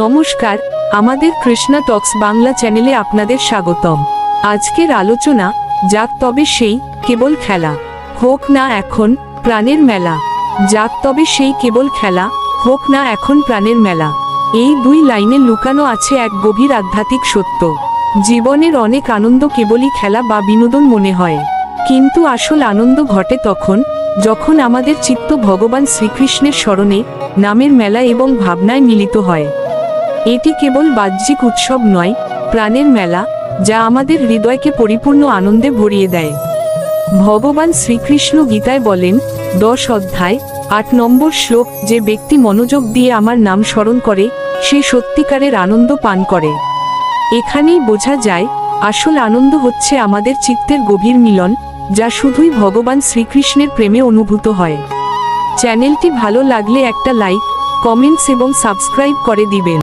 নমস্কার, আমাদের কৃষ্ণা টক্স বাংলা চ্যানেলে আপনাদের স্বাগতম। আজকের আলোচনা, যাক তবে সেই কেবল খেলা, হোক না এখন প্রাণের মেলা। যাক তবে সেই কেবল খেলা, হোক না এখন প্রাণের মেলা। এই দুই লাইনে লুকানো আছে এক গভীর আধ্যাত্মিক সত্য। জীবনের অনেক আনন্দ কেবলই খেলা বা বিনোদন মনে হয়, কিন্তু আসল আনন্দ ঘটে তখন যখন আমাদের চিত্ত ভগবান শ্রীকৃষ্ণের স্মরণে, নামের মেলা এবং ভাবনায় মিলিত হয়। এটি কেবল বাহ্যিক উৎসব নয়, প্রাণের মেলা, যা আমাদের হৃদয়কে পরিপূর্ণ আনন্দে ভরিয়ে দেয়। ভগবান শ্রীকৃষ্ণ গীতায় বলেন, 10 অধ্যায় 8 নম্বর শ্লোক, যে ব্যক্তি মনোযোগ দিয়ে আমার নাম স্মরণ করে সে সত্যিকারের আনন্দ পান করে। এখানেই বোঝা যায়, আসল আনন্দ হচ্ছে আমাদের চিত্তের গভীর মিলন, যা শুধুই ভগবান শ্রীকৃষ্ণের প্রেমে অনুভূত হয়। চ্যানেলটি ভালো লাগলে একটা লাইক, কমেন্টস এবং সাবস্ক্রাইব করে দিবেন।